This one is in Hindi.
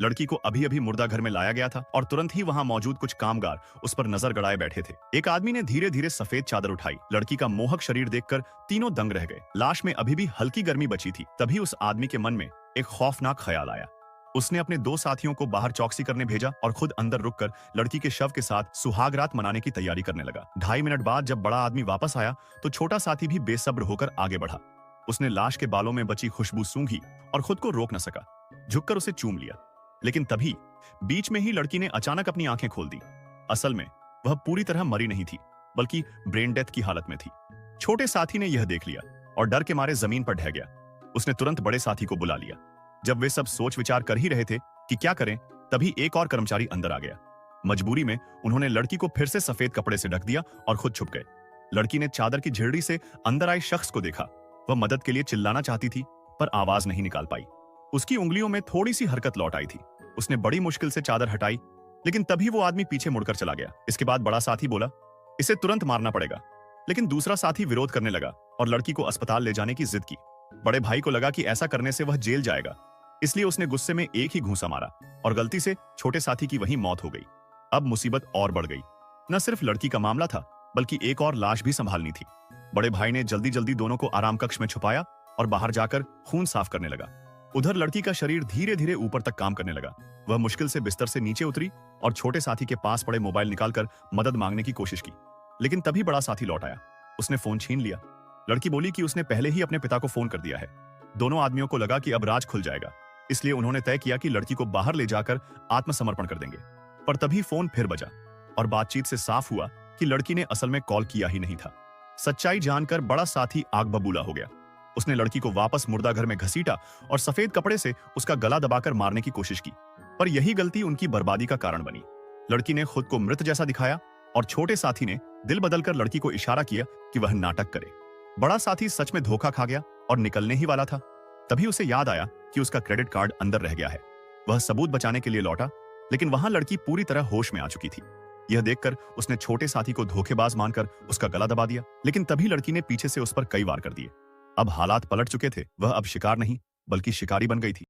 लड़की को अभी अभी मुर्दा घर में लाया गया था और तुरंत ही वहां मौजूद कुछ कामगार उस पर नजर गड़ाए बैठे थे। एक आदमी ने धीरे धीरे सफेद चादर उठाई। लड़की का मोहक शरीर देखकर तीनों दंग रह गए। लाश में अभी भी हल्की गर्मी बची थी। तभी उस आदमी के मन में एक खौफनाक ख्याल आया। उसने अपने दो साथियों को बाहर चौकसी करने भेजा और खुद अंदर रुककर लड़की के शव के साथ सुहागरात मनाने की तैयारी करने लगा। 2.5 मिनट बाद जब बड़ा आदमी वापस आया तो छोटा साथी भी बेसब्र होकर आगे बढ़ा। उसने लाश के बालों में बची खुशबू सूंघी और खुद को रोक न सका। झुककर उसे चूम लिया। लेकिन तभी बीच में ही लड़की ने अचानक अपनी आंखें खोल दी। असल में वह पूरी तरह मरी नहीं थी, बल्कि ब्रेन डेथ की हालत में थी। छोटे साथी ने यह देख लिया और डर के मारे जमीन पर ढह गया। उसने तुरंत बड़े साथी को बुला लिया। जब वे सब सोच विचार कर ही रहे थे कि क्या करें, तभी एक और कर्मचारी अंदर आ गया। मजबूरी में उन्होंने लड़की को फिर से सफेद कपड़े से ढक दिया और खुद छुप गए। लड़की ने चादर की झिल्ली से अंदर आए शख्स को देखा। वह मदद के लिए चिल्लाना चाहती थी, पर आवाज नहीं निकाल पाई। उसकी उंगलियों में थोड़ी सी हरकत लौट आई थी। उसने बड़ी मुश्किल से चादर हटाई, लेकिन तभी वो आदमी पीछे मुड़कर चला गया। इसके बाद बड़ा साथी बोला, इसे तुरंत मारना पड़ेगा। लेकिन दूसरा साथी विरोध करने लगा और लड़की को अस्पताल ले जाने की जिद की। बड़े भाई को लगा कि ऐसा करने से वह जेल जाएगा, इसलिए उसने गुस्से में एक ही घूंसा मारा और गलती से छोटे साथी की वहीं मौत हो गई। अब मुसीबत और बढ़ गई। न सिर्फ लड़की का मामला था, बल्कि एक और लाश भी संभालनी थी। बड़े भाई ने जल्दी जल्दी दोनों को आराम कक्ष में छुपाया और बाहर जाकर खून साफ करने लगा। उधर लड़की का शरीर धीरे धीरे ऊपर तक काम करने लगा। वह मुश्किल से बिस्तर से नीचे उतरी और छोटे साथी के पास पड़े मोबाइल निकालकर मदद मांगने की कोशिश की। लेकिन तभी बड़ा साथी लौट आया। उसने फोन छीन लिया। लड़की बोली कि उसने पहले ही अपने पिता को फोन कर दिया है। दोनों आदमियों को लगा कि अब राज खुल जाएगा, इसलिए उन्होंने तय किया कि लड़की को बाहर ले जाकर आत्मसमर्पण कर देंगे। पर तभी फोन फिर बजा और बातचीत से साफ हुआ कि लड़की ने असल में कॉल किया ही नहीं था। सच्चाई जानकर बड़ा साथी आग बबूला हो गया। उसने लड़की को वापस मुर्दा घर में घसीटा और सफेद कपड़े से उसका गला दबाकर मारने की कोशिश की। पर यही गलती उनकी बर्बादी का कारण बनी। लड़की ने खुद को मृत जैसा दिखाया और छोटे साथी ने दिल बदलकर लड़की को इशारा किया कि वह नाटक करे। बड़ा साथी सच में धोखा खा गया और निकलने ही वाला था। तभी उसे याद आया कि उसका क्रेडिट कार्ड अंदर रह गया है। वह सबूत बचाने के लिए लौटा, लेकिन वहां लड़की पूरी तरह होश में आ चुकी थी। यह देखकर उसने छोटे साथी को धोखेबाज मानकर उसका गला दबा दिया। लेकिन तभी लड़की ने पीछे से उस पर कई वार कर दिए। अब हालात पलट चुके थे। वह अब शिकार नहीं, बल्कि शिकारी बन गई थी।